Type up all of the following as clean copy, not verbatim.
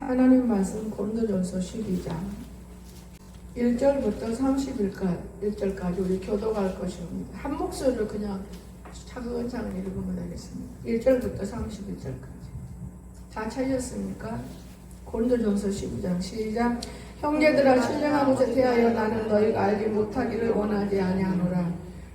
하나님 말씀 고린도전서 12장 1절부터 31절까지 우리 교독할 것입니다. 한 목소리로 그냥 차근차근 읽으면 되겠습니다. 1절부터 31절까지. 다 찾으셨습니까? 고린도전서 12장 시작. 형제들아, 신령한 것에 대하여 나는 너희가 알지 못하기를 원하지 아니하노라.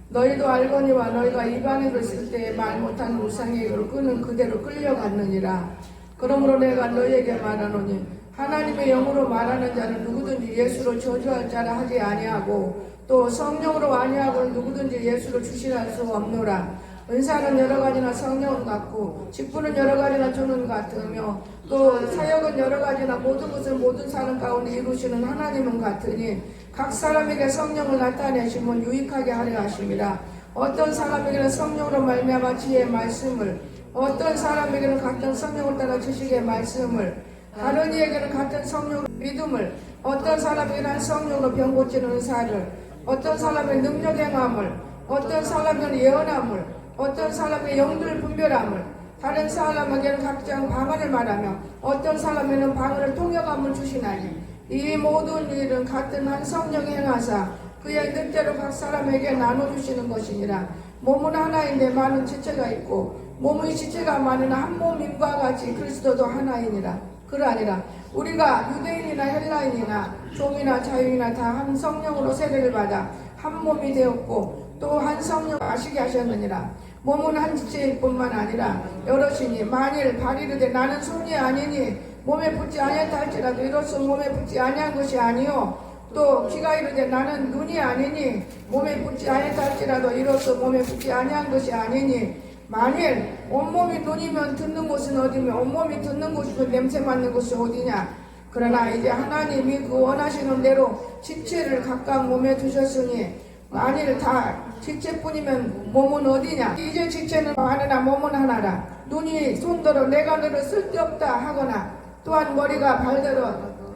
너희도 알거니와 너희가 이방인으로 있을 때 말 못한 우상의 이를 끄는 그대로 끌려갔느니라. 그러므로 내가 너희에게 말하노니 하나님의 영으로 말하는 자는 누구든지 예수로 저주할 자라 하지 아니하고 또 성령으로 아니하고 누구든지 예수로 주시할 수 없노라. 은사는 여러 가지나 성령은 같고 직분은 여러 가지나 주는 같으며 또 사역은 여러 가지나 모든 것을 모든 사람 가운데 이루시는 하나님은 같으니 각 사람에게 성령을 나타내시면 유익하게 하려 하심이라. 어떤 사람에게는 성령으로 말미암아 지혜의 말씀을, 어떤 사람에게는 같은 성령을 따라 지식의 말씀을, 다른 이에게는 같은 성령으로 믿음을, 어떤 사람에게는 성령으로 병 고치는 은사를, 어떤 사람의 능력 행함을, 어떤 사람에게는 예언함을, 어떤 사람의 영들 분별함을, 다른 사람에게는 각종 방언을 말하며 어떤 사람에게는 방언을 통역함을 주시나니 이 모든 일은 같은 한 성령이 행하사 그의 뜻대로 각 사람에게 나눠주시는 것이니라. 몸은 하나인데 많은 지체가 있고 몸의 지체가 많으나 한 몸임과 같이 그리스도도 하나이니라. 그러하니라 우리가 유대인이나 헬라인이나 종이나 자유이나 다 한 성령으로 세례를 받아 한 몸이 되었고 또 한 성령 아시게 하셨느니라. 몸은 한 지체일 뿐만 아니라 여럿이니 만일 발이 이르되 나는 손이 아니니 몸에 붙지 아니한다 할지라도 이로써 몸에 붙지 아니한 것이 아니요 또 귀가 이르되 나는 눈이 아니니 몸에 붙지 아니한다 할지라도 이로써 몸에 붙지 아니한 것이 아니니 만일 온몸이 눈이면 듣는 곳은 어디며 온몸이 듣는 곳이면 냄새 맡는 곳이 어디냐. 그러나 이제 하나님이 그 원하시는 대로 지체를 각각 몸에 두셨으니 만일 다 지체뿐이면 몸은 어디냐. 이제 지체는 많으나 몸은 하나라. 눈이 손더러 내가 너를 쓸데없다 하거나 또한 머리가 발더러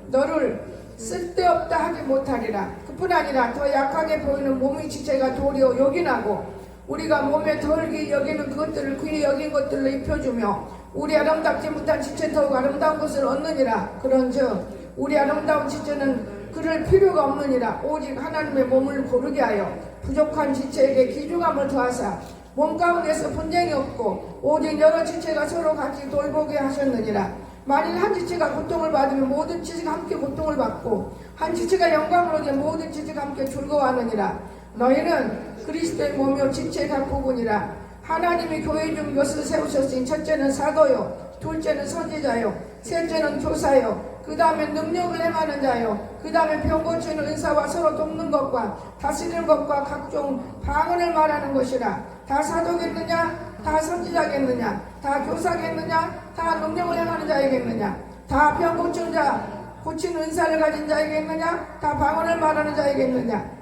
너를 쓸데없다 하지 못하리라. 그뿐 아니라 더 약하게 보이는 몸의 지체가 도리어 요긴하고 우리가 몸에 덜기 여기는 그것들을 귀히 여긴 것들로 입혀주며 우리 아름답지 못한 지체 더욱 아름다운 것을 얻느니라. 그런즉 우리 아름다운 지체는 그럴 필요가 없느니라. 오직 하나님의 몸을 고르게 하여 부족한 지체에게 귀중함을 더하사 몸 가운데서 분쟁이 없고 오직 여러 지체가 서로 같이 돌보게 하셨느니라. 만일 한 지체가 고통을 받으면 모든 지체가 함께 고통을 받고 한 지체가 영광을 얻으면 모든 지체가 함께 즐거워하느니라. 너희는 그리스도의 몸이요 지체의 각 부분이라. 하나님이 교회 중 것을 세우셨으니 첫째는 사도요 둘째는 선지자요 셋째는 교사요 그 다음에 능력을 행하는 자요 그 다음에 병 고치는 은사와 서로 돕는 것과 다스리는 것과 각종 방언을 말하는 것이라. 다 사도겠느냐 다 선지자겠느냐 다 교사겠느냐 다 능력을 행하는 자이겠느냐 다 병 고치는 자 고치는 은사를 가진 자이겠느냐 다 방언을 말하는 자이겠느냐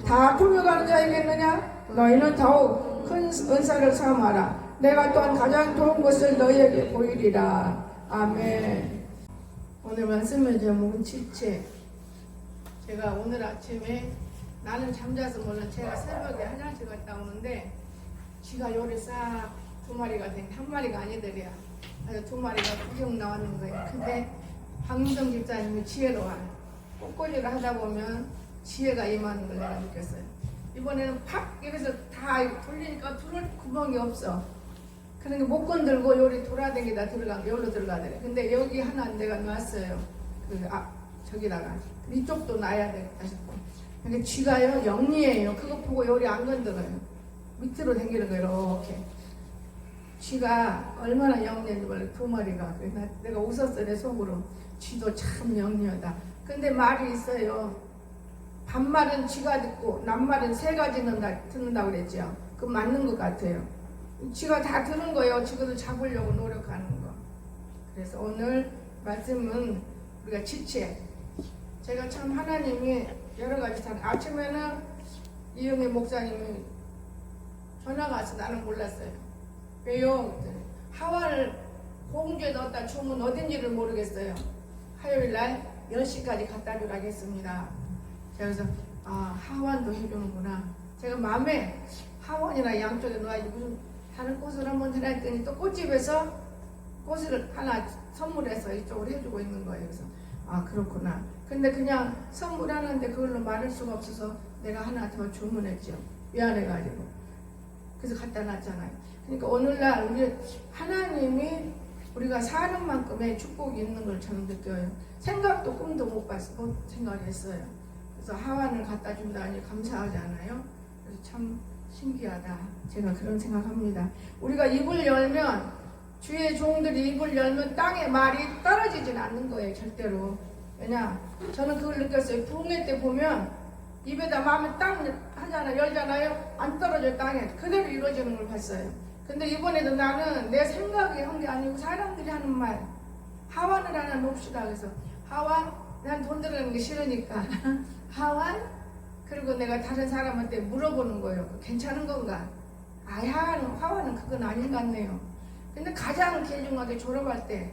다 통역하는 자이겠느냐. 너희는 더욱 큰 은사를 삼아라. 내가 또한 가장 좋은 것을 너희에게 보이리라. 아멘. 오늘 말씀의 제목은 지체. 제가 오늘 아침에 나는 잠자서 몰라 제가 새벽에 화장실 갔다 오는데 쥐가 요리 싹 두 마리가 된 한 마리가 아니더래요. 그래서 두 마리가 구경 나왔는 거예요. 근데 박민정 집사님이 지혜로워요. 꽃꽂이를 하다 보면 지혜가 임하는 걸 내가 느꼈어요. 이번에는 팍 여기서 다 돌리니까 들어올 구멍이 없어. 그러니까 못 건들고 요리 돌아다니다 들어간 게 여기로 들어가더래. 근데 여기 하나 내가 놨어요. 저기다가 이쪽도 놔야 되겠다 싶고. 근데 쥐가요 영리해요. 그거 보고 요리 안 건드려요. 밑으로 당기는 거예요. 이렇게. 쥐가 얼마나 영리한지 몰라. 두 마리가. 내가 웃었어 내 속으로. 쥐도 참 영리하다. 근데 말이 있어요. 반말은 쥐가 듣고 남말은 새가 듣는다고 그랬죠. 그 맞는 것 같아요. 쥐가 다 듣는 거예요. 쥐를 잡으려고 노력하는 거. 그래서 오늘 말씀은 우리가 지체. 제가 참 하나님이 여러 가지 아침에는 이영애 목사님이 전화가 와서 나는 몰랐어요. 왜요? 하와를 공주에 넣었다 주면 어딘지를 모르겠어요. 화요일날 10시까지 갖다 주라고 했습니다. 그래서 하원도 해주는구나. 제가 마음에 하원이나 양쪽에 놓아야지 무슨 다른 꽃을 한번 해라 했더니 또 꽃집에서 꽃을 하나 선물해서 이쪽으로 해주고 있는 거예요. 그래서 아 그렇구나. 근데 그냥 선물하는데 그걸로 말할 수가 없어서 내가 하나 더 주문했죠. 미안해가지고. 그래서 갖다 놨잖아요. 그러니까 오늘날 우리 하나님이 우리가 사는 만큼의 축복이 있는 걸 저는 느껴요. 생각도 꿈도 못 생각했어요. 그래서 하완을 갖다 준다니 감사하지 않아요? 그래서 참 신기하다. 제가 그런 생각합니다. 우리가 입을 열면 주의 종들이 입을 열면 땅에 말이 떨어지진 않는 거예요. 절대로. 왜냐? 저는 그걸 느꼈어요. 부흥회 때 보면 입에다 마음에 땅 하잖아요. 열잖아요. 안 떨어져요. 땅에. 그대로 이루어지는 걸 봤어요. 근데 이번에도 나는 내 생각이 한 게 아니고 사람들이 하는 말 하완을 하나 놓읍시다. 그래서 하완? 난 돈 들어가는 게 싫으니까 하완? 그리고 내가 다른 사람한테 물어보는 거예요. 괜찮은 건가? 아 하완은 그건 아닌 것 같네요. 근데 가장 귀중하게 졸업할 때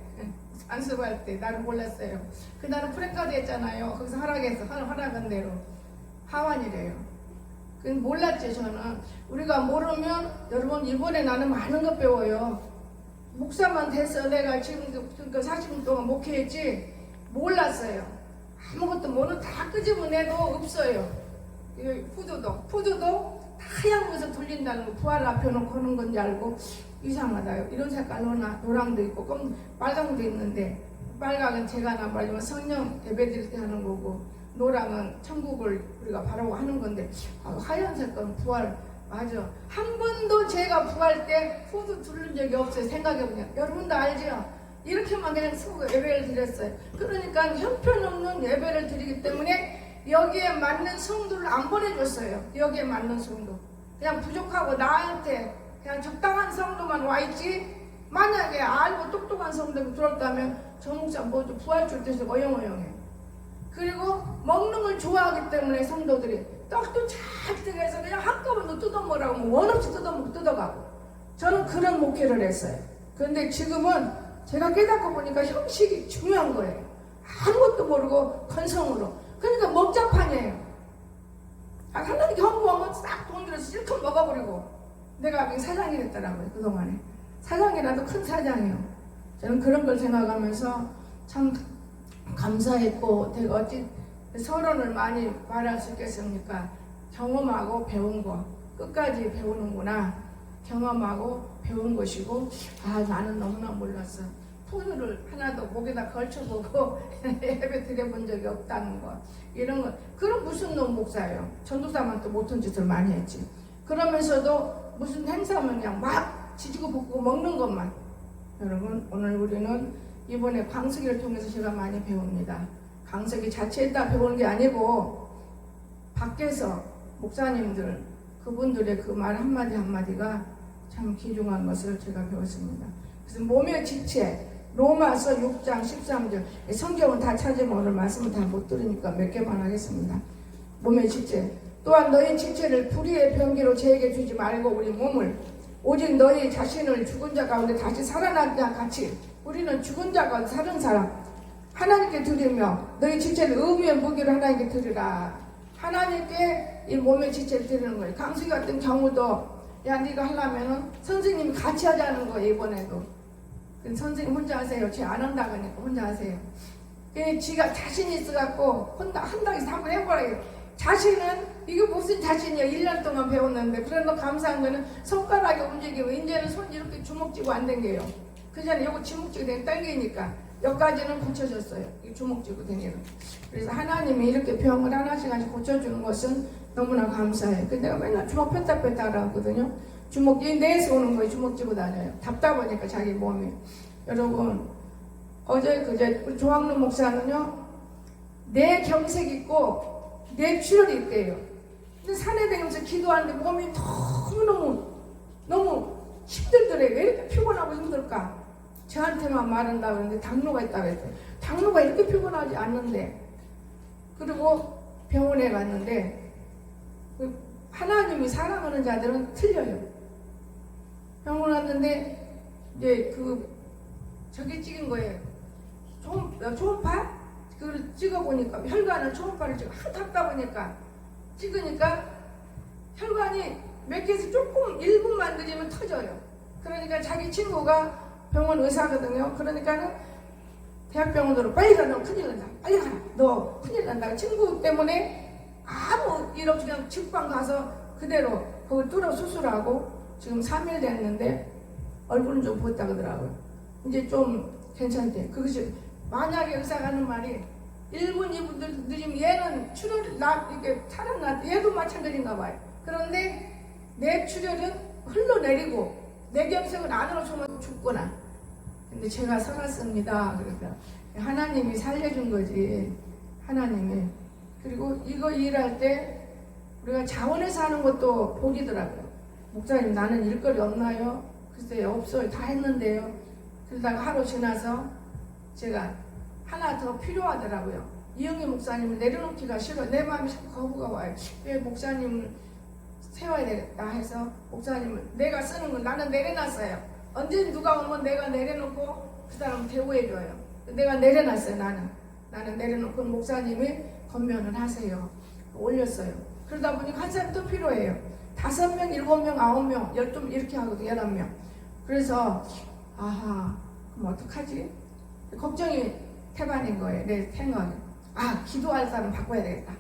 안수할 때 나는 몰랐어요. 그날은 프레카드 했잖아요. 거기서 허락해서 허락한 대로 하완이래요. 그건 몰랐죠. 저는 우리가 모르면 여러분 이번에 나는 많은 것 배워요. 목사만 돼서 내가 지금 그러니까 40년 동안 목회했지 몰랐어요. 아무것도 모르고 다 끄집어내도 없어요. 푸드도 하얀 것을 돌린다는 거 부활 앞에 놓고 하는 건지 알고 이상하다. 이런 색깔로 노랑도 있고 빨강도 있는데 빨강은 제가 말하면 성령 예배드릴 때 하는 거고 노랑은 천국을 우리가 바라고 하는 건데 하얀 색깔은 부활 맞아. 한 번도 제가 부활 때 푸드 두른 적이 없어요. 생각해보면 여러분도 알죠? 이렇게만 그냥 쓰고 예배를 드렸어요. 그러니까 형편없는 예배를 드리기 때문에 여기에 맞는 성도를 안 보내줬어요. 여기에 맞는 성도 그냥 부족하고 나한테 그냥 적당한 성도만 와있지 만약에 알고 똑똑한 성도가 들었다면 저 목사 뭐좀 부활 줄 때서 어영어영해. 그리고 먹는 걸 좋아하기 때문에 성도들이 떡도 잔뜩 해서 그냥 한꺼번에 뜯어먹으라고 원 없이 뜯어가고 저는 그런 목회를 했어요. 그런데 지금은 제가 깨닫고 보니까 형식이 중요한 거예요. 아무것도 모르고 건성으로. 그러니까 먹자판이에요. 하나님께 헌금하면 싹 돈 들여서 실컷 먹어버리고 내가 사장이 됐더라고요. 그동안에. 사장이라도 큰 사장이요. 저는 그런 걸 생각하면서 참 감사했고 되게 어찌 서론을 많이 말할 수 있겠습니까? 경험하고 배운 거 끝까지 배우는구나. 경험하고 배운 것이고 나는 너무나 몰랐어. 푸드를 하나도 목에다 걸쳐보고 예배 드려본 적이 없다는 거 이런 거 그럼 무슨 놈 목사예요. 전도사만 또 못한 짓을 많이 했지. 그러면서도 무슨 행사면 그냥 막 지지고 볶고 먹는 것만. 여러분 오늘 우리는 이번에 광석이를 통해서 제가 많이 배웁니다. 광석이 자체에다 배우는 게 아니고 밖에서 목사님들 그분들의 그 말 한마디 한마디가 참 귀중한 것을 제가 배웠습니다. 그래서 몸의 지체 로마서 6장 13절 성경은 다 찾으면 오늘 말씀을 다 못 들으니까 몇 개만 하겠습니다. 몸의 지체 또한 너희 지체를 불의의 병기로 죄에게 주지 말고 우리 몸을 오직 너희 자신을 죽은 자 가운데 다시 살아난 자 같이 우리는 죽은 자 가운데 사는 사람 하나님께 드리며 너희 지체를 의미의 무기로 하나님께 드리라. 하나님께 이 몸의 지체를 드리는 거예요. 강수기 같은 경우도 야 네가 하려면은 선생님이 같이 하자는 거예요. 이번에도 선생님 혼자 하세요. 쟤 안 한다고 하니까 혼자 하세요. 지가 자신 있어갖고 한다고 해서 한번 해보라요. 자신은 이게 무슨 자신이야. 1년 동안 배웠는데 그래도 감사한 거는 손가락이 움직이고 이제는 손 이렇게 주먹 쥐고 안 당겨요. 그 전에 요거 주먹 쥐고 되면 당기니까 여기까지는 고쳐졌어요. 이 주먹 쥐고 다니는. 그래서 하나님이 이렇게 병을 하나씩 고쳐주는 것은 너무나 감사해요. 근데 내가 맨날 주먹 폈다 하거든요. 주먹이 내에서 오는 거예요. 주먹 쥐고 다녀요. 답답하니까 자기 몸이. 여러분 어제 그제 우리 조학록 목사는요 내 경색 있고 내 출혈이 있대요. 근데 산에 다니면서 기도하는데 몸이 너무 힘들더래요. 왜 이렇게 피곤하고 힘들까? 저한테만 말한다고 그러는데 당뇨가 있다고 했대요. 당뇨가 이렇게 피곤하지 않는데. 그리고 병원에 갔는데 하나님이 사랑하는 자들은 틀려요. 병원 왔는데 이제 저기 찍은 거예요. 초음파? 그걸 찍어보니까 혈관을 초음파를 답다 보니까 찍으니까 혈관이 몇 개에서 조금 1분만 늦으면 터져요. 그러니까 자기 친구가 병원 의사거든요. 그러니까는 대학병원으로 빨리 가, 너 큰일 난다. 빨리 가라. 너 큰일 난다. 친구 때문에 아무 일 없이 그냥 직방 가서 그대로 그걸 뚫어 수술하고 지금 3일 됐는데 얼굴은 좀 부었다 그러더라고요. 이제 좀 괜찮대. 그것이 만약에 의사가 하는 말이 1분, 2분 늦으면 얘는 출혈, 이렇게 살아나, 얘도 마찬가지인가 봐요. 그런데 내 출혈은 흘러내리고 뇌경색은 안으로 주면 죽거나. 근데 제가 살았습니다. 그러니까 하나님이 살려준 거지. 하나님이. 그리고 이거 일할 때 우리가 자원해서 하는 것도 복이더라고요. 목사님 나는 일거리 없나요? 글쎄 없어요. 다 했는데요. 그러다가 하루 지나서 제가 하나 더 필요하더라고요. 이영희 목사님을 내려놓기가 싫어. 내 마음이 자꾸 거부가 와요. 왜 목사님을 세워야 되겠다 해서 목사님을 내가 쓰는 건 나는 내려놨어요. 언제 누가 오면 내가 내려놓고 그 사람 대우해줘요. 내가 내려놨어요. 나는 내려놓고 목사님이 건면을 하세요. 올렸어요. 그러다 보니까 한 사람 또 필요해요. 5명, 7명, 9명, 12명 이렇게 하거든요. 11명. 그래서 아하 그럼 어떡하지? 걱정이 태반인 거예요. 내 생각에. 기도할 사람 바꿔야 되겠다.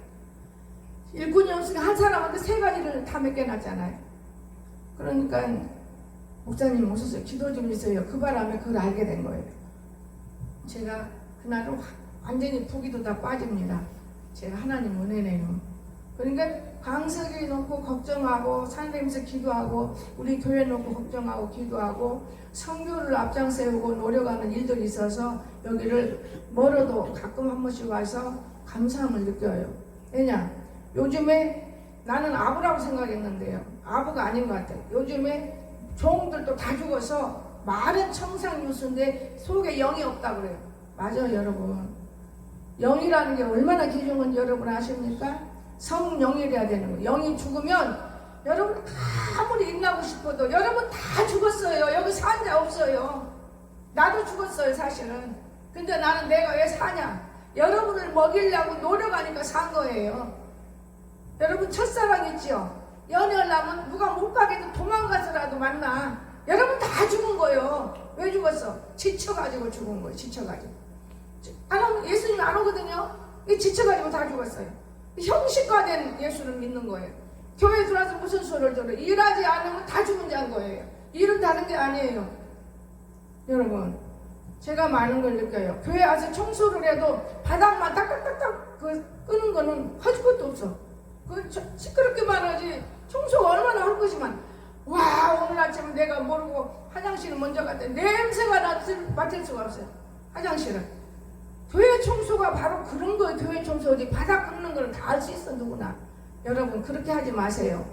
일꾼이 없으니까 한 사람한테 3가지를 다 맡겨놨잖아요. 그러니까 목사님 오셨어요. 기도 좀 있어요. 그 바람에 그걸 알게 된 거예요. 제가 그날은 완전히 부기도 다 빠집니다. 제가 하나님 은혜네요. 그러니까 강석이 놓고 걱정하고 산림에서 기도하고 우리 교회 놓고 걱정하고 기도하고 선교를 앞장 세우고 노력하는 일들이 있어서 여기를 멀어도 가끔 한 번씩 와서 감사함을 느껴요. 왜냐? 요즘에 나는 아부라고 생각했는데요. 아부가 아닌 것 같아요. 요즘에 종들도 다 죽어서 말은 청상유수인데 속에 영이 없다고 그래요. 맞아요, 여러분. 영이라는 게 얼마나 귀중한지 여러분 아십니까? 성령이래야 되는 거예요. 영이 죽으면 여러분 아무리 인나고 싶어도 여러분 다 죽었어요. 여기 산 자 없어요. 나도 죽었어요, 사실은. 근데 나는 내가 왜 사냐? 여러분을 먹이려고 노력하니까 산 거예요. 여러분 첫사랑 있지요? 연애하려면 누가 못 가게도 도망가서라도 만나. 여러분 다 죽은 거예요. 왜 죽었어? 지쳐가지고 죽은 거예요. 지쳐가지고. 예수님 안 오거든요. 지쳐가지고 다 죽었어요. 형식화된 예수를 믿는 거예요. 교회 들어와서 무슨 소리를 들어요? 일하지 않으면 다 죽은 자인 거예요. 일은 다른 게 아니에요. 여러분 제가 많은 걸 느껴요. 교회 와서 청소를 해도 바닥만 딱딱딱딱 끄는 거는 허줄 것도 없어. 시끄럽게만 하지 청소가 얼마나 할 것이만. 와 오늘 아침에 내가 모르고 화장실을 먼저 갔더니 냄새가 맡을 수가 없어요. 화장실은. 교회 청소가 바로 그런 거예요. 교회 청소 어디 바닥 긁는 걸 다 할 수 있어 누구나. 여러분 그렇게 하지 마세요.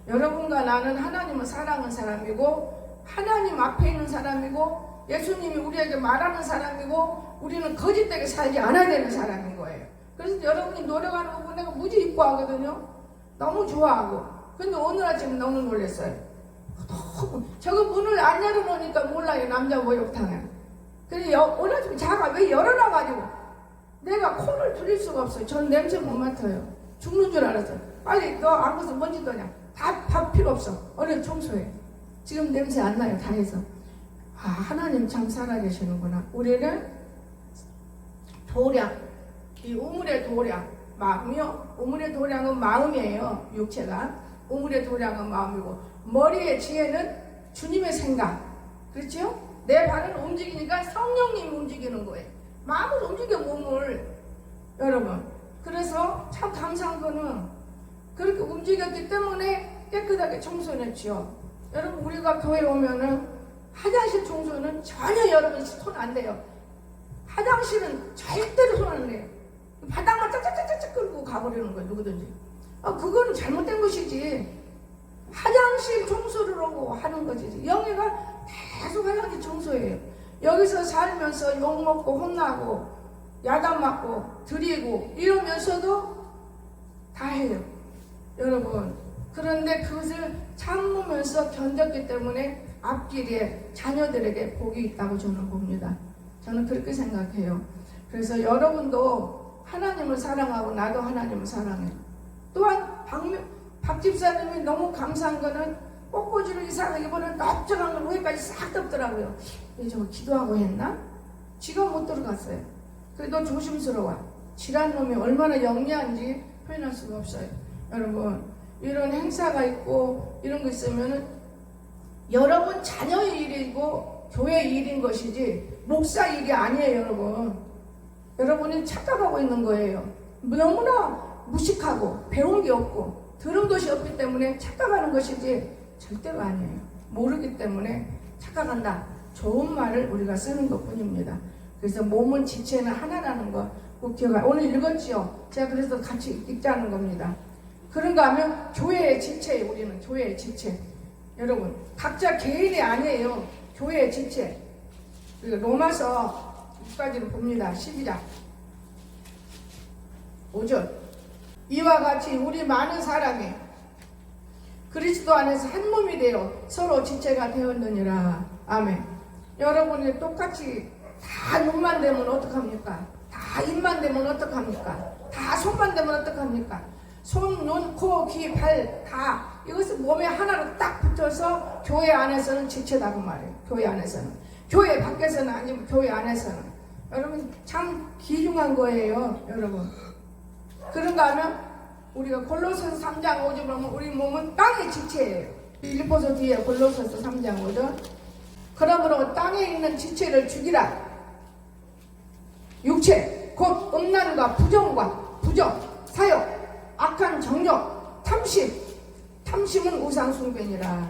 여러분과 나는 하나님을 사랑하는 사람이고 하나님 앞에 있는 사람이고 예수님이 우리에게 말하는 사람이고 우리는 거짓되게 살지 않아야 되는 사람인 거예요. 그래서 여러분이 노력하는 거 보면 내가 무지 이뻐하거든요. 너무 좋아하고. 근데 오늘 아침에 너무 놀랐어요. 저거 문을 안 열어놓으니까 몰라요. 남자 목욕탕에. 그래 오늘 아침에 자가 왜 열어놔가지고 내가 코를 들일 수가 없어요. 전 냄새 못 맡아요. 죽는 줄 알았어요. 빨리 너 안 가서 먼지 떠냐. 밥 필요 없어. 얼른 청소해. 지금 냄새 안 나요. 다 해서. 하나님 참 살아계시는구나. 우리는 도량, 이 우물의 도량, 마음이요. 우물의 도량은 마음이에요. 육체가. 우물의 도량은 마음이고 머리의 지혜는 주님의 생각. 그렇죠? 내 발을 움직이니까 성령님이 움직이는 거예요. 마음을 움직여 몸을. 여러분 그래서 참 감사한 거는 그렇게 움직였기 때문에 깨끗하게 청소했지요. 여러분 우리가 교회 오면은 화장실 청소는 전혀 여러분 손 안 대요. 화장실은 절대로 손 안 대요. 바닥만 짝짝짝짝 끌고 가버리는 거예요. 누구든지. 그거는 잘못된 것이지. 화장실 청소를 하고 하는 거지. 영애가 계속 화장실 청소해요. 여기서 살면서 욕먹고 혼나고 야단 맞고 드리고 이러면서도 다 해요. 여러분 그런데 그것을 참으면서 견뎠기 때문에 앞길에 자녀들에게 복이 있다고 저는 봅니다. 저는 그렇게 생각해요. 그래서 여러분도 하나님을 사랑하고 나도 하나님을 사랑해요. 또한 박 집사님이 너무 감사한 거는 꽃꽂이를 이상하게 보는 넓적한 걸 위에까지 싹 덮더라고요. 저거 기도하고 했나? 지가 못 들어갔어요. 그래도 조심스러워. 지란 놈이 얼마나 영리한지 표현할 수가 없어요. 여러분, 이런 행사가 있고 이런 거 있으면은 여러분 자녀의 일이고 교회 일인 것이지 목사 일이 아니에요. 여러분, 여러분이 착각하고 있는 거예요. 너무나 무식하고 배운 게 없고 들은 것이 없기 때문에 착각하는 것이지 절대로 아니에요. 모르기 때문에 착각한다. 좋은 말을 우리가 쓰는 것 뿐입니다. 그래서 몸은 지체는 하나라는 거 꼭 기억하. 오늘 읽었지요? 제가 그래서 같이 읽자는 겁니다. 그런가 하면 교회의 지체예요. 우리는 교회의 지체. 여러분, 각자 개인이 아니에요. 교회의 지체. 로마서 6까지를 봅니다. 12장 5절. 이와 같이 우리 많은 사람이 그리스도 안에서 한 몸이 되어 서로 지체가 되었느니라. 아멘. 여러분이 똑같이 다 눈만 되면 어떡합니까? 다 입만 되면 어떡합니까? 다 손만 되면 어떡합니까? 손, 눈, 코, 귀, 발 다 이것은 몸에 하나로 딱 붙어서 교회 안에서는 지체다 그 말이에요. 교회 안에서는. 교회 밖에서는 아니면 교회 안에서는. 여러분 참 귀중한 거예요. 여러분. 그런가 하면 우리가 골로새서 3장 5절 보면 우리 몸은 땅의 지체예요. 빌립보서 뒤에 골로새서 3장 5절. 그러므로 땅에 있는 지체를 죽이라. 육체 곧 음란과 부정과 부정, 사욕, 악한 정욕, 탐심은 우상숭배니라.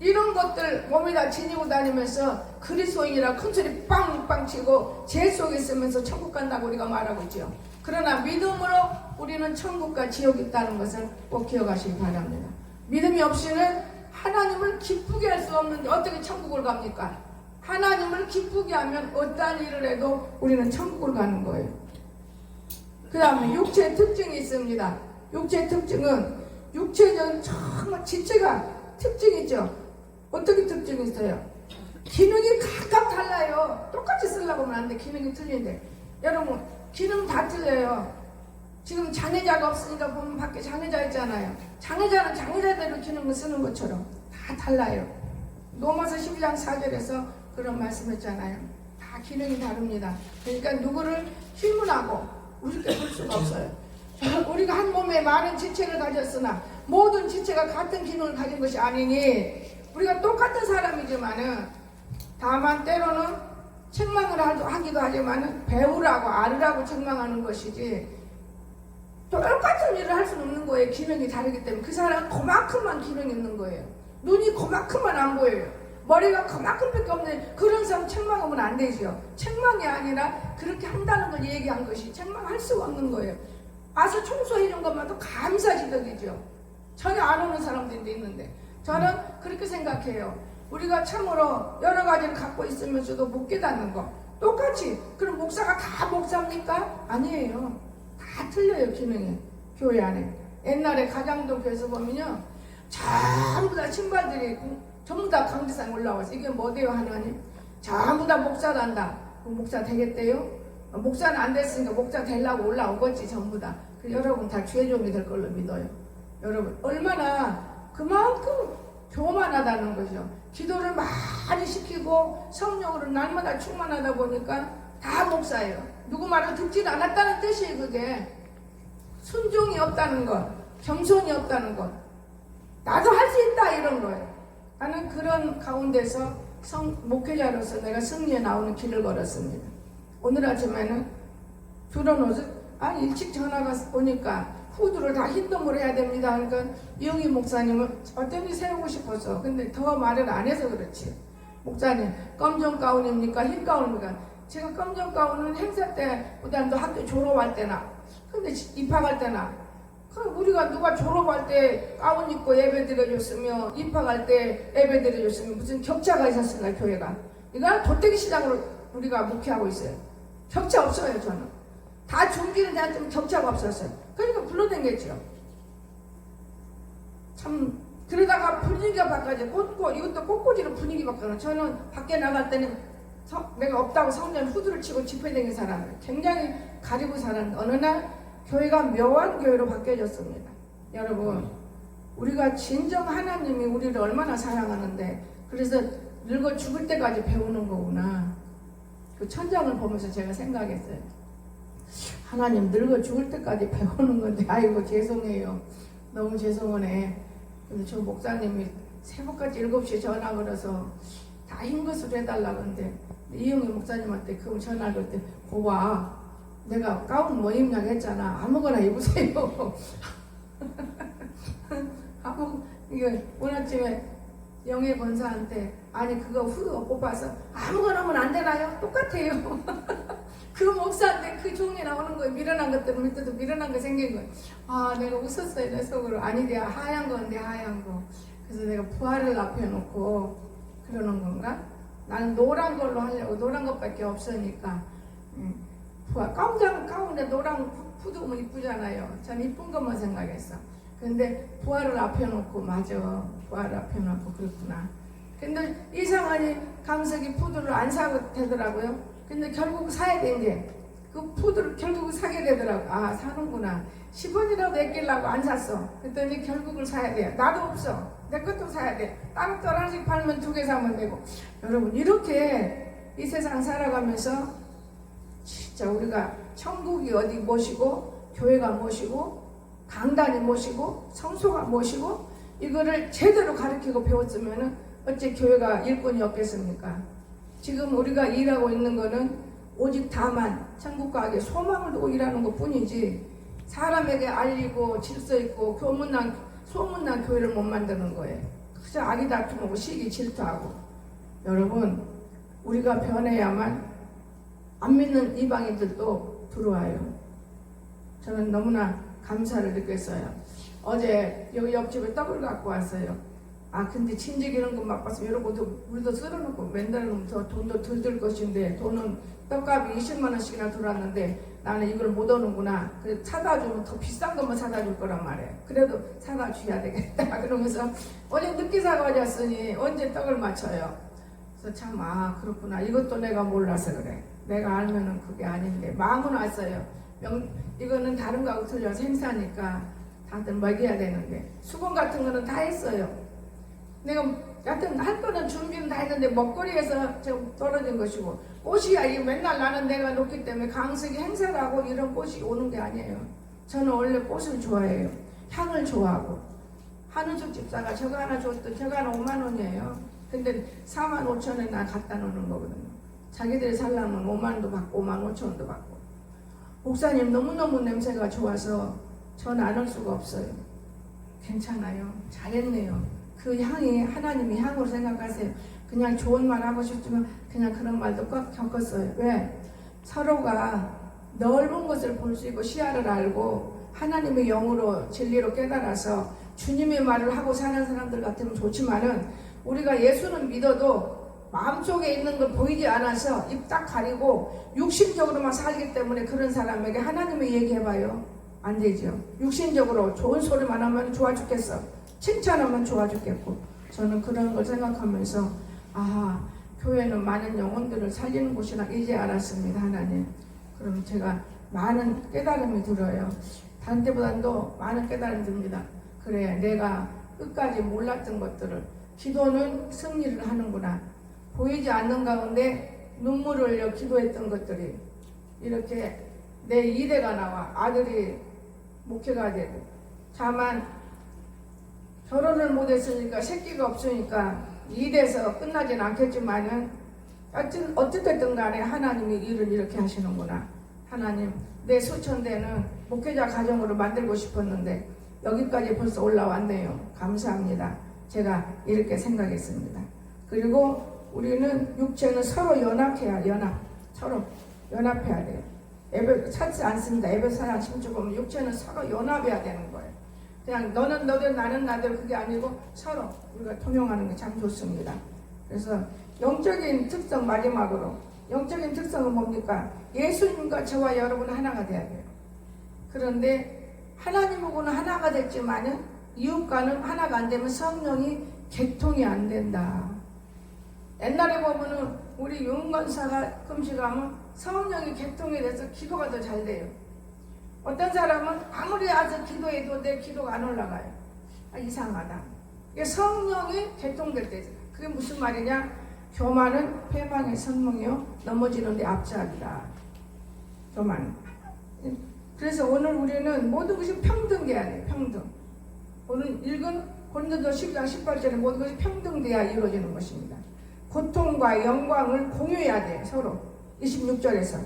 이런 것들 몸에다 지니고 다니면서 그리스도인이라 큰소리 빵빵 치고 죄 속에 있으면서 천국 간다고 우리가 말하고 있죠. 그러나 믿음으로 우리는 천국과 지옥이 있다는 것을 꼭 기억하시기 바랍니다. 믿음이 없이는 하나님을 기쁘게 할 수 없는데 어떻게 천국을 갑니까? 하나님을 기쁘게 하면 어떠한 일을 해도 우리는 천국을 가는 거예요. 그 다음에 육체의 특징이 있습니다. 육체의 특징은 육체적인 정말 지체가 특징이 있죠. 어떻게 특징이 있어요? 기능이 각각 달라요. 똑같이 쓰려고 하면 안 돼. 기능이 틀린데. 여러분 기능 다 틀려요. 지금 장애자가 없으니까 보면 밖에 장애자 있잖아요. 장애자는 장애자대로 기능을 쓰는 것처럼 다 달라요. 로마서 12장 4절에서 그런 말씀했잖아요. 다 기능이 다릅니다. 그러니까 누구를 휘문하고 우습게 볼 수가 없어요. 우리가 한 몸에 많은 지체를 가졌으나 모든 지체가 같은 기능을 가진 것이 아니니 우리가 똑같은 사람이지만은 다만 때로는 책망을 하기도 하지만은 배우라고 알으라고 책망하는 것이지 똑같은 일을 할 수는 없는 거예요. 기능이 다르기 때문에 그 사람은 그만큼만 기능이 있는 거예요. 눈이 그만큼만 안 보여요. 머리가 그만큼밖에 없는 그런 사람 책망하면 안 되죠. 책망이 아니라 그렇게 한다는 걸 얘기한 것이 책망할 수가 없는 거예요. 와서 청소해 준 것만도 감사지덕이죠. 전혀 안 오는 사람들도 있는데 저는 그렇게 생각해요. 우리가 참으로 여러 가지를 갖고 있으면서도 못 깨닫는 거 똑같이. 그럼 목사가 다 목사입니까? 아니에요. 다 틀려요. 기능이 교회 안에. 옛날에 가장동 교회에서 보면요 전부 다 신발들이 전부 다 강지산에 올라와서 이게 뭐대요 하나님? 전부 다 목사란다. 목사 되겠대요? 목사는 안 됐으니까 목사 되려고 올라오겠지 전부 다. 여러분 다 죄종이 될 걸로 믿어요. 여러분 얼마나 그만큼 교만하다는 거죠. 기도를 많이 시키고 성령으로 날마다 충만하다 보니까 다 목사예요. 누구 말을 듣지 않았다는 뜻이에요. 그게 순종이 없다는 것, 겸손이 없다는 것, 나도 할 수 있다 이런 거예요. 나는 그런 가운데서 목회자로서 내가 승리에 나오는 길을 걸었습니다. 오늘 아침에는 주런 옷을 일찍 전화가 오니까 후드를 다 흰dom으로 해야 됩니다. 그러니까 이영희 목사님은 어쩐지 세우고 싶어서. 근데 더 말을 안 해서 그렇지. 목사님 검정 가운입니까? 흰 가운입니까? 제가 검정 가운은 행사 때 그다음에 학교 졸업할 때나 근데 입학할 때나 우리가 누가 졸업할 때 가운 입고 예배 드려줬으며 입학할 때 예배 드려줬으면 무슨 격차가 있었을까 교회가. 이건 도떼기 시장으로 우리가 목회하고 있어요. 격차 없어요. 저는 다 중기는 좀 격차가 없었어요. 그러니까 불러댕겼죠. 참 그러다가 분위기가 바뀌어져. 이것도 꽃꽂이로 분위기 바뀌어요. 저는 밖에 나갈 때는 내가 없다고 성전 후드를 치고 집회댕긴 사람을 굉장히 가리고 살았는데 어느 날 교회가 묘한 교회로 바뀌어졌습니다. 여러분 우리가 진정 하나님이 우리를 얼마나 사랑하는데, 그래서 늙어 죽을 때까지 배우는 거구나. 그 천장을 보면서 제가 생각했어요. 하나님 늙어 죽을 때까지 배우는 건데, 아이고 죄송해요. 너무 죄송하네. 근데 저 목사님이 새벽까지 7시에 전화 걸어서 다 흰 것으로 해달라고 하는데, 이영희 목사님한테 그 전화 걸 때, 고봐, 내가 가운 뭐 입냐고 했잖아. 아무거나 입으세요. 이게 오늘 아침에 영희 권사한테, 아니 그거 후드 뽑아서 아무거나 하면 안 되나요? 똑같아요. 그 목사한테 그 종이 나오는 거에 미련한 것들 밑에도 미련한 거 생긴 거예요. 아, 내가 웃었어요. 내 속으로. 아니 내가 하얀 건데 하얀 거. 그래서 내가 부활을 앞에 놓고 그러는 건가? 나는 노란 걸로 하려고. 노란 것밖에 없으니까. 부활 가운데 노란 후드면 이쁘잖아요. 전 이쁜 것만 생각했어. 근데 부활을 앞에 놓고, 맞아, 부활을 앞에 놓고 그렇구나. 근데 이상하니 강석이 푸드를 안 사고 되더라고요. 근데 결국 사야 된 게, 그 푸드를 결국 사게 되더라고. 아, 사는구나. 10원이라도 아끼려고 안 샀어. 그랬더니 결국은 사야 돼. 나도 없어. 내 것도 사야 돼. 따로따로 하나씩 팔면 2개 사면 되고. 여러분, 이렇게 이 세상 살아가면서 진짜 우리가 천국이 어디 모시고, 교회가 모시고, 강단이 모시고, 성소가 모시고, 이거를 제대로 가르치고 배웠으면은 어째 교회가 일꾼이 없겠습니까? 지금 우리가 일하고 있는 거는 오직 다만 천국 가게 소망을 두고 일하는 것 뿐이지, 사람에게 알리고 질서 있고 소문난 교회를 못 만드는 거예요. 그저 악이 다툼하고 시기 질투하고. 여러분, 우리가 변해야만 안 믿는 이방인들도 들어와요. 저는 너무나 감사를 느꼈어요. 어제 여기 옆집에 떡을 갖고 왔어요. 아, 근데 친지 이런 거 맛봤으면 여러분도 우리도 썰어놓고 맨날 더 돈도 덜 들 것인데, 돈은 떡값이 20만 원씩이나 들어왔는데 나는 이걸 못 오는구나. 그래서 사다 주면 더 비싼 것만 사다 줄 거란 말이에요. 그래도 사다 줘야 되겠다. 그러면서 어제 늦게 사가졌으니 언제 떡을 맞춰요. 그래서 참, 아, 그렇구나. 이것도 내가 몰라서 그래. 내가 알면은 그게 아닌데. 마음은 왔어요. 이거는 다른 거하고 틀려. 생사니까 다들 먹여야 되는데. 수건 같은 거는 다 했어요. 내가 여튼 할 거는 준비는 다 했는데 먹거리에서 좀 떨어진 것이고, 꽃이야 이 맨날 나는 내가 놓기 때문에 강석이 행사를 하고 이런 꽃이 오는 게 아니에요. 저는 원래 꽃을 좋아해요. 향을 좋아하고. 한우죽 집사가 저거 하나 줬더니 저거 하나 5만 원이에요. 근데 4만 5천 원에 나 갖다 놓는 거거든요. 자기들이 살려면 5만 원도 받고 5만 5천 원도 받고. 목사님 너무너무 냄새가 좋아서 전 안 할 수가 없어요. 괜찮아요. 잘했네요. 그 향이 하나님의 향으로 생각하세요. 그냥 좋은 말 하고 싶지만 그냥 그런 말도 꼭 겪었어요. 왜? 서로가 넓은 것을 볼 수 있고 시야를 알고 하나님의 영으로 진리로 깨달아서 주님의 말을 하고 사는 사람들 같으면 좋지만은, 우리가 예수는 믿어도 마음속에 있는 걸 보이지 않아서 입 딱 가리고 육신적으로만 살기 때문에 그런 사람에게 하나님의 얘기해봐요. 안 되죠. 육신적으로 좋은 소리만 하면 좋아 죽겠어. 칭찬하면 좋아 죽겠고. 저는 그런 걸 생각하면서, 아, 교회는 많은 영혼들을 살리는 곳이라 이제 알았습니다. 하나님. 그럼 제가 많은 깨달음이 들어요. 다른 때보다도 많은 깨달음이 듭니다. 그래, 내가 끝까지 몰랐던 것들을, 기도는 승리를 하는구나. 보이지 않는 가운데 눈물을 흘려 기도했던 것들이 이렇게 내 이대가 나와. 아들이 목회가 되고, 다만 결혼을 못했으니까, 새끼가 없으니까 이대에서 끝나진 않겠지만은 어쨌든 간에 하나님이 일을 이렇게 하시는구나. 하나님, 내 수천대는 목회자 가정으로 만들고 싶었는데 여기까지 벌써 올라왔네요. 감사합니다. 제가 이렇게 생각했습니다. 그리고 우리는 육체는 서로 연합해야, 서로 연합해야 돼요. 찾지 않습니다. 에베소 4장 10절 보면 육체는 서로 연합해야 되는 거예요. 그냥 너는 너들 나는 나들 그게 아니고 서로 우리가 통용하는 게 참 좋습니다. 그래서 영적인 특성, 마지막으로 영적인 특성은 뭡니까? 예수님과 저와 여러분은 하나가 돼야 돼요. 그런데 하나님하고는 하나가 됐지만은 이웃과는 하나가 안 되면 성령이 개통이 안 된다. 옛날에 보면은 우리 윤건사가 금식하면 성령이 개통이 돼서 기도가 더 잘 돼요. 어떤 사람은 아무리 아주 기도해도 내 기도가 안 올라가요. 이상하다. 이게 성령이 개통될 때잖아. 그게 무슨 말이냐? 교만은 패망의 선봉이요 넘어지는데 앞잡이다. 교만. 그래서 오늘 우리는 모든 것이 평등돼야 돼. 평등. 오늘 읽은 고린도서 12장 18절에 모든 것이 평등돼야 이루어지는 것입니다. 고통과 영광을 공유해야 돼. 서로. 26절에서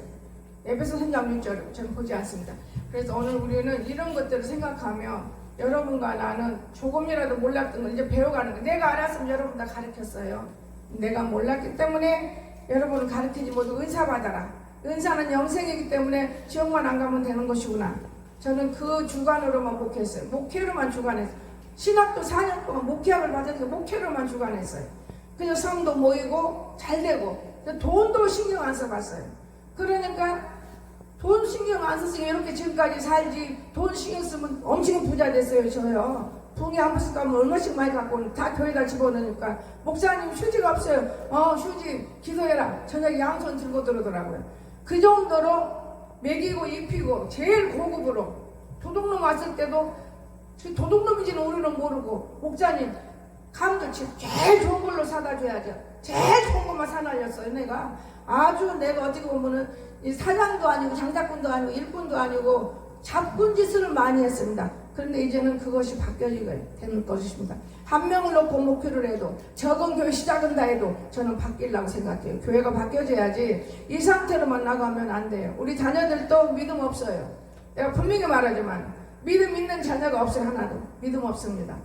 에베소 3장 6절을 저는 보지 않습니다. 그래서 오늘 우리는 이런 것들을 생각하며 여러분과 나는 조금이라도 몰랐던 걸 이제 배워가는 거예요. 내가 알았으면 여러분 다 가르쳤어요. 내가 몰랐기 때문에 여러분을 가르치지 못하고 은사 받아라. 은사는 영생이기 때문에 지옥만 안 가면 되는 것이구나. 저는 그 주관으로만 목회했어요. 목회로만 주관했어요. 신학도 4년 동안 목회학을 받으니까 목회로만 주관했어요. 그래서 성도 모이고 잘 되고 돈도 신경 안 써봤어요. 그러니까 돈 신경 안 썼으니 이렇게 지금까지 살지. 돈 신경 쓰면 엄청 부자 됐어요. 저요. 붕이 한 번씩 가면 얼마씩 많이 갖고 다 교회다 집어넣으니까 목사님 휴지가 없어요. 휴지 기도해라. 저녁에 양손 들고 들어오더라고요. 그 정도로 먹이고 입히고 제일 고급으로 도둑놈 왔을 때도 도둑놈인지는 우리는 모르고 목사님 감도 제일 좋은 걸로 사다 줘야죠. 제일 좋은 것만 사날렸어요. 내가 아주 내가 어떻게 보면은 이 사장도 아니고 장사꾼도 아니고 일꾼도 아니고 잡꾼 짓을 많이 했습니다. 그런데 이제는 그것이 바뀌어지게 되는 것입니다. 한 명을 놓고 목회를 해도 적은 교회 시작은다 해도 저는 바뀌려고 생각해요. 교회가 바뀌어져야지 이 상태로만 나가면 안 돼요. 우리 자녀들도 믿음 없어요. 내가 분명히 말하지만 믿음 있는 자녀가 없어요. 하나도 믿음 없습니다.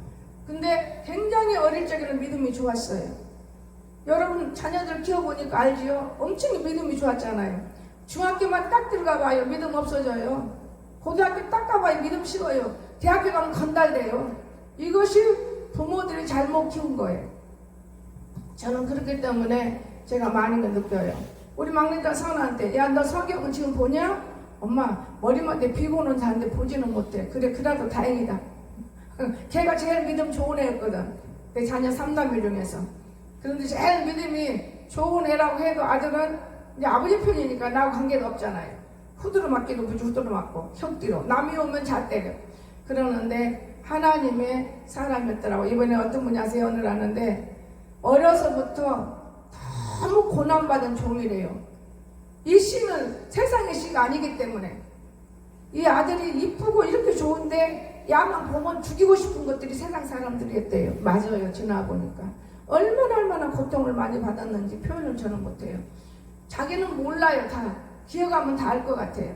근데 굉장히 어릴 적에는 믿음이 좋았어요. 여러분 자녀들 키워보니까 알지요? 엄청 믿음이 좋았잖아요. 중학교만 딱 들어가봐요. 믿음 없어져요. 고등학교 딱 가봐요. 믿음 식어요. 대학교 가면 건달돼요. 이것이 부모들이 잘못 키운 거예요. 저는 그렇기 때문에 제가 많이 느껴요. 우리 막내딸 선아한테 야 너 성경은 지금 보냐? 엄마 머리맡에 비고는 자는데 보지는 못해. 그래 그래도 다행이다. 걔가 제일 믿음 좋은 애였거든. 내 자녀 3남매 중에서. 그런데 제일 믿음이 좋은 애라고 해도 아들은 이제 아버지 편이니까 나하고 관계도 없잖아요. 후드로 맞기도 무지 후드로 맞고 혁뒤로 남이 오면 자 때려. 그러는데 하나님의 사람이었더라고. 이번에 어떤 분이 예언을 하는데 어려서부터 너무 고난받은 종이래요. 이 씨는 세상의 씨가 아니기 때문에 이 아들이 이쁘고 이렇게 좋은데 야만 보면 죽이고 싶은 것들이 세상 사람들이었대요. 맞아요. 지나보니까 얼마나 고통을 많이 받았는지 표현을 저는 못해요. 자기는 몰라요. 다 기억하면 다 알 것 같아요.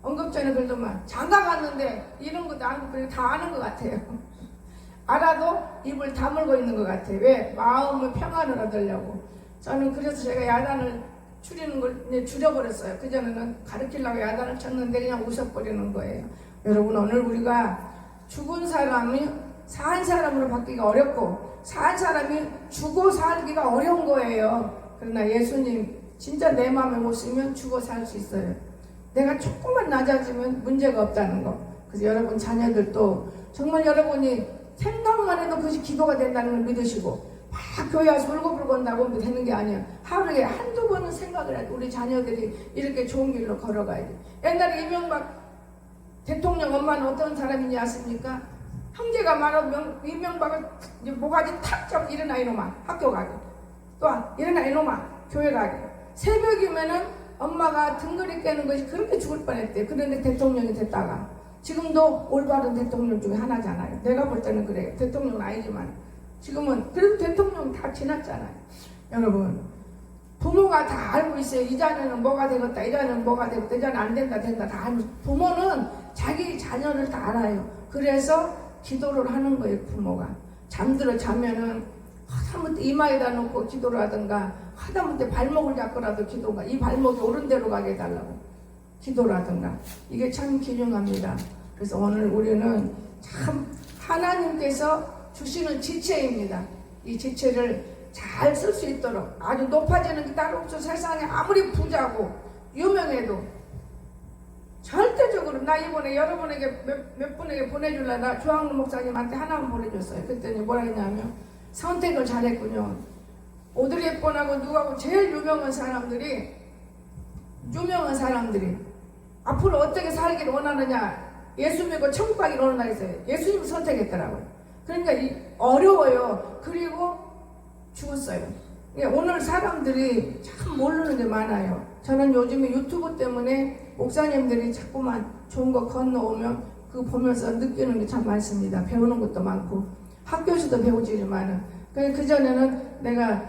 언급전에 그러더만 장가 갔는데 이런 것도 알고 그냥 다 아는 것 같아요. 알아도 입을 다물고 있는 것 같아요. 왜? 마음의 평안을 얻으려고. 저는 그래서 제가 야단을 추리는 걸 줄여버렸어요. 그전에는 가르치려고 야단을 쳤는데 그냥 웃어버리는 거예요. 여러분 오늘 우리가 죽은 사람이 산 사람으로 바뀌기가 어렵고 산 사람이 죽어 살기가 어려운 거예요. 그러나 예수님 진짜 내 마음에 못 쓰면 죽어 살 수 있어요. 내가 조금만 낮아지면 문제가 없다는 거. 그래서 여러분 자녀들도 정말 여러분이 생각만 해도 그것이 기도가 된다는 걸 믿으시고 막 교회 와서 울고불고 나고 되는 게 아니에요. 하루에 한두 번은 생각을 해야 돼. 우리 자녀들이 이렇게 좋은 길로 걸어가야 돼. 옛날에 이명박 대통령 엄마는 어떤 사람이냐 아십니까? 형제가 말하면 이명박을 모가지 탁 잡고 일어나 이놈아 학교 가게. 또 일어나 이놈아 교회 가게. 새벽이면은 엄마가 등거리 깨는 것이 그렇게 죽을 뻔했대요. 그런데 대통령이 됐다가 지금도 올바른 대통령 중에 하나잖아요. 내가 볼 때는 그래요. 대통령은 아니지만 지금은 그래도 대통령 다 지났잖아요. 여러분 부모가 다 알고 있어요. 이 자녀는 뭐가 되겠다. 이 자녀는 뭐가 되겠다. 이 자녀는 안 된다 다 알고. 부모는 자기 자녀를 다 알아요. 그래서 기도를 하는 거예요. 부모가 잠들어 자면은 하다못해 이마에다 놓고 기도를 하든가 하다못해 발목을 잡고라도 기도가 이 발목이 옳은 대로 가게 해달라고 기도를 하든가 이게 참 기중합니다. 그래서 오늘 우리는 참 하나님께서 주시는 지체입니다. 이 지체를 잘 쓸 수 있도록 아주 높아지는 게 따로 없어. 세상에 아무리 부자고 유명해도 절대적으로 나 이번에 여러분에게 몇 분에게 보내주려다 조항로 목사님한테 하나만 보내줬어요. 그랬더니 뭐라 했냐면 선택을 잘했군요. 오드리 헵번하고 누구하고 제일 유명한 사람들이 앞으로 어떻게 살기를 원하느냐 예수 믿고 천국 가기를 원한다 했어요. 예수님을 선택했더라고요. 그러니까 어려워요. 그리고 죽었어요. 오늘 사람들이 참 모르는 게 많아요. 저는 요즘에 유튜브 때문에 목사님들이 자꾸만 좋은 거 건너오면 그거 보면서 느끼는 게 참 많습니다. 배우는 것도 많고 학교에서도 배우지만은 그전에는 내가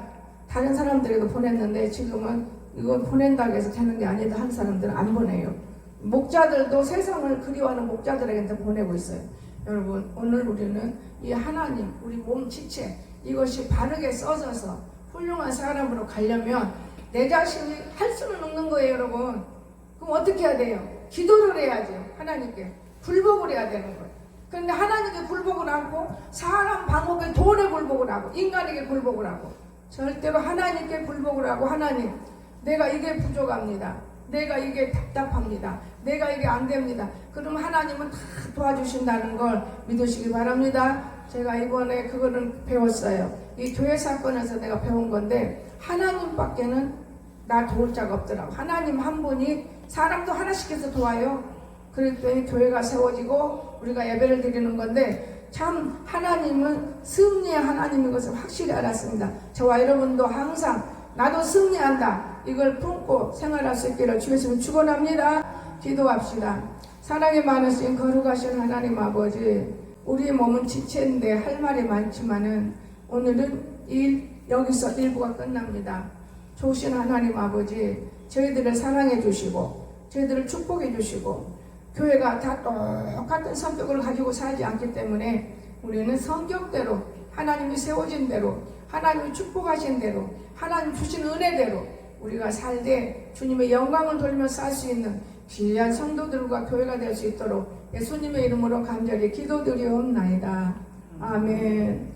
다른 사람들에도 보냈는데 지금은 이거 보낸다고 해서 되는 게 아니다 하는 사람들은 안 보내요. 목자들도 세상을 그리워하는 목자들에게 보내고 있어요. 여러분, 오늘 우리는 이 하나님, 우리 몸 지체 이것이 바르게 써져서 훌륭한 사람으로 가려면 내 자신이 할 수는 없는 거예요, 여러분. 그럼 어떻게 해야 돼요? 기도를 해야죠. 하나님께 굴복을 해야 되는 거예요. 그런데 하나님께 굴복을 하고 사람 방법에 돈에 굴복을 하고 인간에게 굴복을 하고 절대로 하나님께 굴복을 하고 하나님, 내가 이게 부족합니다. 내가 이게 답답합니다. 내가 이게 안 됩니다. 그럼 하나님은 다 도와주신다는 걸 믿으시기 바랍니다. 제가 이번에 그거는 배웠어요. 이 교회 사건에서 내가 배운 건데 하나님밖에는 나 도울 자가 없더라고. 하나님 한 분이 사람도 하나씩 해서 도와요. 그랬더니 교회가 세워지고 우리가 예배를 드리는 건데 참 하나님은 승리의 하나님인 것을 확실히 알았습니다. 저와 여러분도 항상 나도 승리한다 이걸 품고 생활할 수 있기를 주 예수님 축원합니다. 기도합시다. 사랑이 많으신 거룩하신 하나님 아버지, 우리 몸은 지체인데 할 말이 많지만은 오늘은 여기서 일부가 끝납니다. 좋으신 하나님 아버지, 저희들을 사랑해 주시고 저희들을 축복해 주시고 교회가 다 똑같은 성격을 가지고 살지 않기 때문에 우리는 성격대로 하나님이 세워진 대로 하나님이 축복하신 대로 하나님 주신 은혜대로 우리가 살되 주님의 영광을 돌리며 살 수 있는 귀한 성도들과 교회가 될 수 있도록 예수님의 이름으로 간절히 기도드리옵나이다. 아멘.